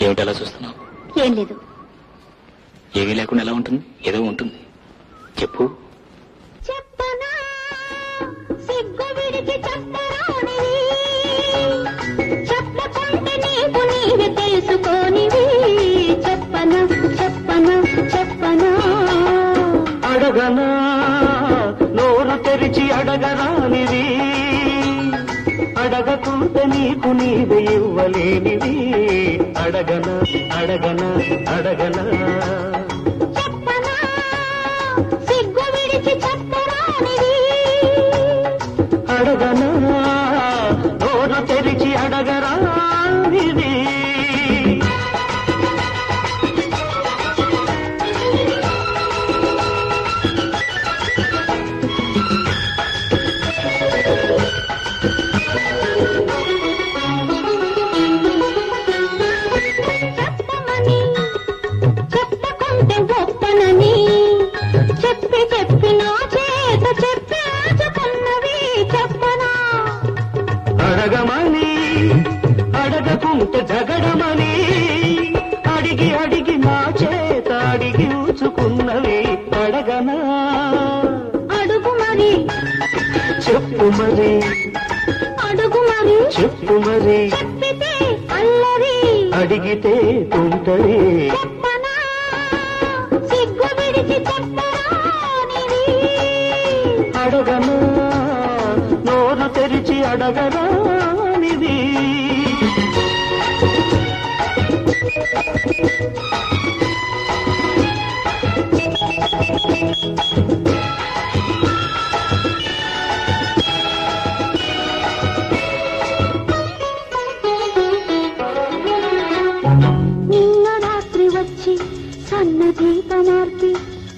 ఏమిటి అలా చూస్తున్నావు? ఏం లేదు. ఏమీ లేకుండా ఎలా ఉంటుంది? ఏదో ఉంటుంది. చెప్పు. చెప్పనా సిగ్గు విడిచి చెప్పరానివి, చెప్పకుంటే నీకు నీవే తెలుసుకోనివి. చెప్పనా చెప్పనా చెప్పనా అడగనా నోరు తెరిచి అడగరానివి, అడగకుంటే నీకు నీవే ఇవ్వలేనివి. అడగనా అడగనా అడగనా చెప్పనా సిగ్గు విడిచి చెప్పరానివి, అడగనా నోరు తెరిచి అడగరానివి. చెప్పి చెప్పి నా చేత చెప్పి ఆచుకున్నవి. చెప్పనా అడగమని అడగకుంటే జగడమని, అడిగి అడిగి నా చేత అడిగి ఊచుకున్నవి. అడగనా అడుగు మరి చెప్పు మరి, అడుగు మరి చెప్పు మరి, చెప్పితే అల్లరి అడిగితే తుంటరి. చెప్పనా సిగ్గు విడిచి చెప్పరానివి, అడగనా నోరు తెరిచి అడగరానిది. నిన్న రాత్రి వచ్చి సన్న దీపమార్పి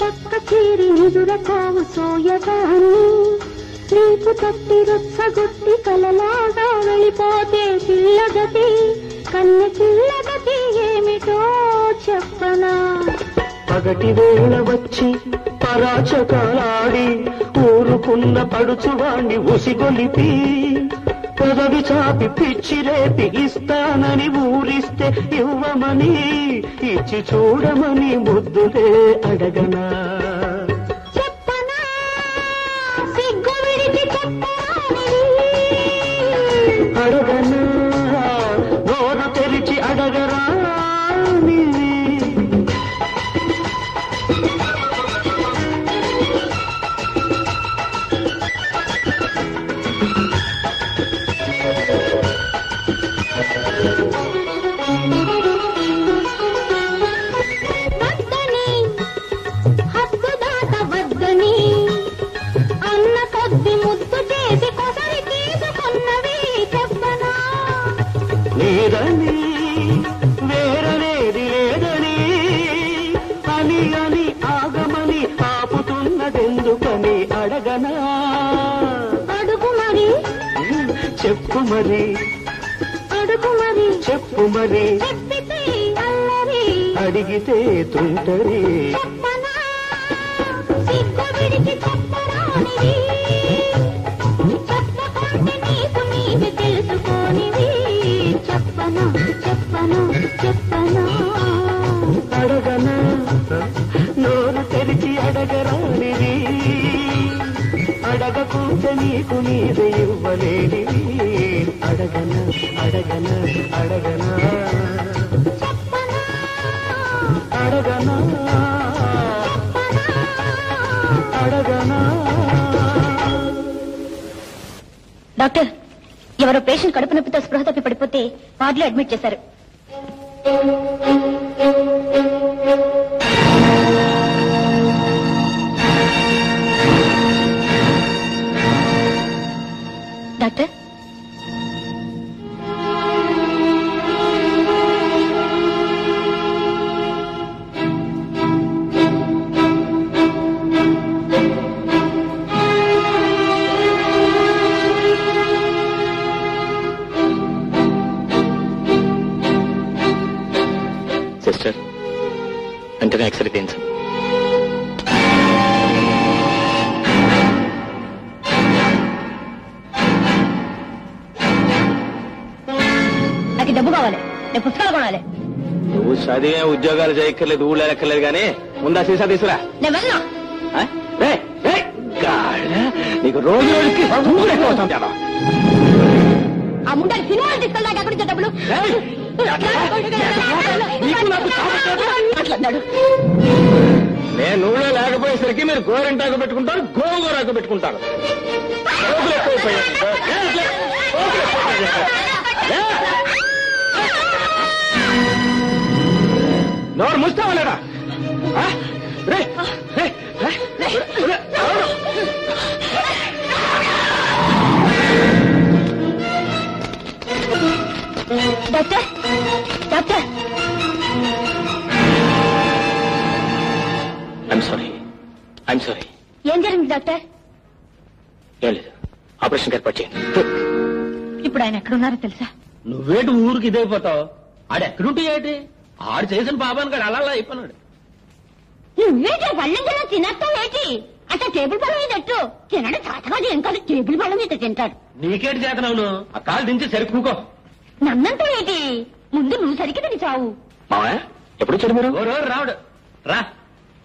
పక్క చీరి నిదురకోవు సోయగాను, నీకు తట్టి రుచ్చగొట్టి కలలాగా వెళ్ళిపోతే పిల్లగతి కన్నె పిల్లగతి ఏమిటో చెప్పనా. పగటి వేళ వచ్చి పరాచకాలాడి ఊరుకున్న పడుచువాణ్ణి ఉసిగొలిపి, పొదవి చాపి పిచ్చి రేపి ఇస్తానని ఊరిస్తే ఇవ్వమని, ఇచ్చి చూడమని ముద్దులే అడగనా. చెప్పనా సిగ్గు విడిచి చెప్పరానివి, అడగనా నోరు తెరిచి అడగరానివి. వద్దని హద్దు దాటవద్దని అన్న కొద్ది ముద్దు చేసి కొసరి తీసుకున్నవి. చెప్పనా లేదని వేరనేది లేదని అని అని ఆగమని ఆపుతున్నదెందుకని. అడగనా అడుగు మరి చెప్పు మరి, అడుగు మరి చెప్పు మరి, చెప్పితే అల్లరి అడిగితే తుంటరి. చెప్పనా సిగ్గు విడిచి చెప్పరానివి, చెప్పకుంటే నీకు నీవే తెలుసుకోనివి. చెప్ప చెప్పనా చెప్పనా చెప్పనా అడగనా నోరు తెరిచి అడగరానిది అడగకుంటే నీకు నీది ఇవ్వలేనిది అడగనా అడగనా అడగనా అడగనా అడగనా. డాక్టర్, ఎవరో పేషెంట్ కడుపు నొప్పితో స్పృహ తప్పి పడిపోతే వార్డులో అడ్మిట్ చేశారు. డాక్టర్, సిస్టర్ వెంటనే ఎక్స్రే తీయించండి. నాకు డబ్బు కావాలి, నేను పుస్తకాలు కొనాలి. నువ్వు చదివే ఉద్యోగాలు చేయక్కర్లేదు, ఊళ్ళో లెక్కర్లేదు కానీ ముందా సీసా తీసుకురా. నేను వెళ్ళను. నీకు రోజు రోజుకి ఆ ముండలు సినిమాలు తీసుకెళ్ళాక ఎక్కడి నుంచి డబ్బులు మాట్లాడినాడు. నేను ఊళ్ళో లేకపోయేసరికి మీరు గోరింటాకు పెట్టుకుంటారు, గోంగూరాకు పెట్టుకుంటారు. నోరు ముస్తావా లేడా? Doctor, doctor, I'm sorry. ఏం జరిగింది డాక్టర్? ఏం లేదు, ఆపరేషన్ ఏర్పాటు చేయండి. ఇప్పుడు ఆయన ఎక్కడున్నారో తెలుసా? నువ్వేటి ఊరికి ఇదైపోతావు? ఆడెక్కడుంటే ఏంటి? ఆడు చేసిన పాపానికి కాడు అలా అయిపోయినాడు. నువ్వేటి పళ్ళెంజలో తినస్తావేటి? అంటే టేబుల్ పళ్ళ మీద ఎట్టు తినడం చాతకాదు, ఏం కాదు టేబుల్ పళ్ళ మీద తింటాడు. నీకేటి చేతనవును? ఆ కాలు దించి సరికూకో. నన్నంతా ఏంటి? ముందు నువ్వు సరికి తిని చావు. మావయ్య ఎప్పుడు వచ్చాడు మీరు? ఓ రోజు రావుడు రా,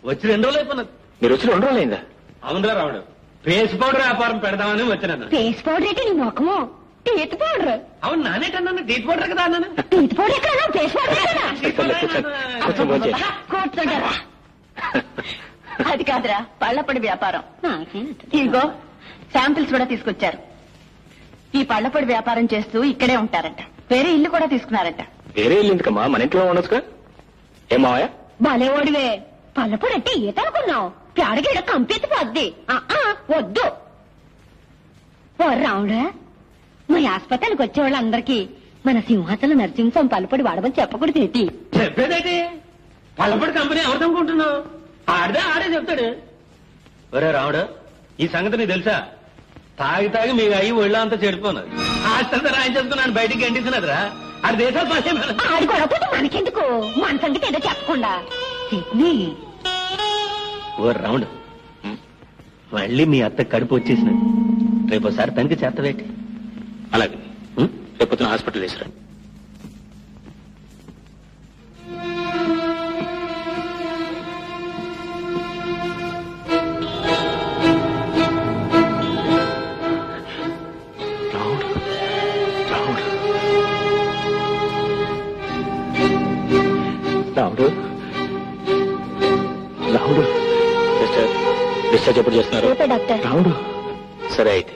వచ్చి 2 రోజులు అయిపోయినది. మీరు వచ్చి 2 రోజులు అయిందా? అవునురా రావుడు, పేస్ పౌడర్ వ్యాపారం పెడదామని వచ్చినాను. ఫేస్ పౌడర్ ఏంటి నీ ముఖము? Teeth powder. అవును నానేటన్నాను, టీత్ పౌడర్ కదా అన్నాను. టీత్ పౌడర్ ఎక్కడ? ఫేస్ పౌడర్ ఎక్కడ? కూర్చోండి. కూర్చోంటారా? అది కాదురా, పళ్ళపొడి వ్యాపారం. ఇదిగో శాంపిల్స్ కూడా తీసుకొచ్చారు. ఈ పళ్ళపొడి వ్యాపారం చేస్తూ ఇక్కడే ఉంటారంట. వేరే ఇల్లు కూడా తీసుకున్నారంట. వేరే ఇల్లు ఎందుకమ్మా, మన ఇంట్లో ఉండొచ్చుగా. ఏం మావయ్య? భలేవాడివే, పళ్ళపొడి అంటే ఈత అనుకున్నావు? పేడగీడ కంపెత్తిపోద్ది. వద్దు. ఓ రావుడా, మా ఆసుపత్రికి వచ్చే వాళ్ళందరికీ మన సింహాచలం నరసింహం పళ్ళపొడి వాడమని చెప్పకూడదు ఏంటి? చెప్పేదేటి? పళ్ళపొడి కంపెనీ ఎవరు అనుకుంటున్నావు? ఆడే చెప్తాడు. ఒరే రావుడు, ఈ సంగతి నీకు తెలుసా? తాగి తాగి మీ అయ్యి ఒళ్ళో అంతా చెడిపోన్నది. ఆస్తంతా రాయించేసుకున్నాను, బయటికి గంటిస్తున్నదిరా. ఆడి దేశాలు పని ఆడి గొడవపోతే మనకెందుకు? మన సంగతి ఏదో చెప్పకుండా. ఓ రౌండ్, మళ్ళీ మీ అత్త కడుపు వచ్చేసినది. రేపోసారి తనకి చేతవేటి. అలాగే రేపు హాస్పిటల్ తీసుకురండి. రావుడు సిస్టర్, డిశ్చార్జ్ ఎప్పుడు చేస్తున్నారు? డాక్టర్. రావుడు సరే అయితే.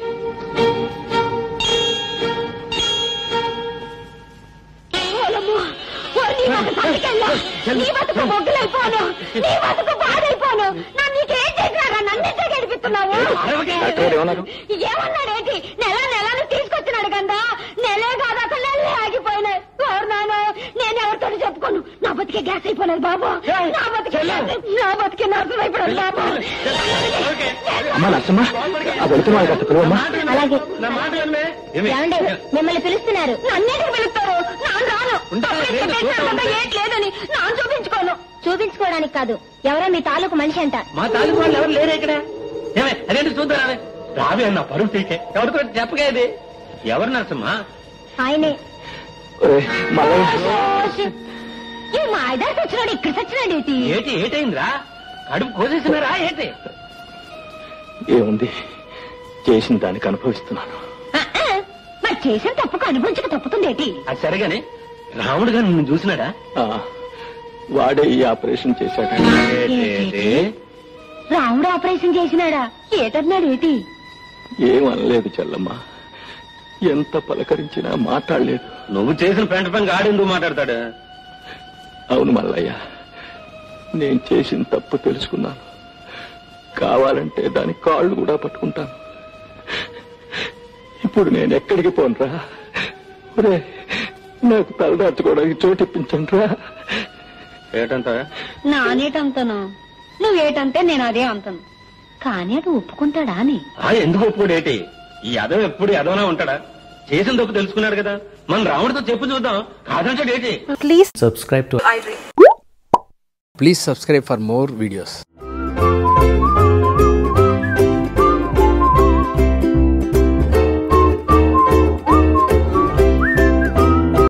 నీ బతుకు మొగ్గులైపోను, నీ బతుకు బాధైపోను. నన్ను నీకేం చేసినారా? నన్నింటే గడిపిస్తున్నావు. ఏమన్నాడేంటి? నెలను తీసుకొచ్చినాడు కదా. నెలే కాదు, అసలు నెలే ఆగిపోయినాయి. నాను నేను ఎవరితో చెప్పుకోను. నా బతికే గ్యాస్ అయిపోలేదు బాబు. నా బతికే నర్సం అయిపోలేదు బాబు. అమ్మా నర్సమ్మ, వెళుతున్నా పిలువమ్మా. అలాగే. మిమ్మల్ని పిలుస్తున్నారు. నన్నేటికి పిలుస్తారు? నాన్న రాను. ఏట్లేదని నాన్న చూపించుకోను. చూపించుకోవడానికి కాదు, ఎవరో మీ తాలూకు మనిషి అంట. మా తాలూకు వాళ్ళు ఎవరు లేరే ఇక్కడ? ఏమే అదేంటి చూద్దాం. రావే అన్న పరువు తీకే, ఎవరితో చెప్పగా ఇది. ఎవరు నర్సమ్మా? ఆయనే ఈ మాయదారి చచ్చినాడు ఇక్కడ చచ్చినాడు ఏంటి? ఏటైందిరా? కడుపు కోసేసినారా ఏంటి? ఏముంది, చేసిన దానికి అనుభవిస్తున్నాను. మరి చేసిన తప్పుకు అనుభవించక తప్పుతుంది ఏంటి? అది సరేగాని రాముడు గారు నిన్ను చూసినాడా? వాడే ఈ ఆపరేషన్ చేశాడు. రాముడు ఆపరేషన్ చేసినాడా? ఏటన్నాడు ఏంటి? ఏమనలేదు చెల్లమ్మ, ఎంత పలకరించినా మాట్లాడలేదు. నువ్వు చేసిన పెంట పని ఆడెందుకు మాట్లాడతాడు? అవును మల్లయ్య, నేను చేసిన తప్పు తెలుసుకున్నాను. కావాలంటే దాని కాళ్ళు కూడా పట్టుకుంటాను. ఇప్పుడు నేను ఎక్కడికి పోనురా? ఒరే, నాకు తలదాచుకోవడానికి చోటు ఇప్పించండి రా. ఏటంతా? నానేటంతను, నువ్వేటంటే నేను అదే అంతను. కానీ అటు ఒప్పుకుంటాడా అని? ఎందుకు ఒప్పుకోడు ఏంటి? ఈ అదం ఎప్పుడు ఎదవనా ఉంటాడా? చేసిన తప్పు తెలుసుకున్నాడు కదా, మనం రాముడితో చెప్పు చూద్దాం. కాదంటాడు ఏంటి? Please subscribe for more videos.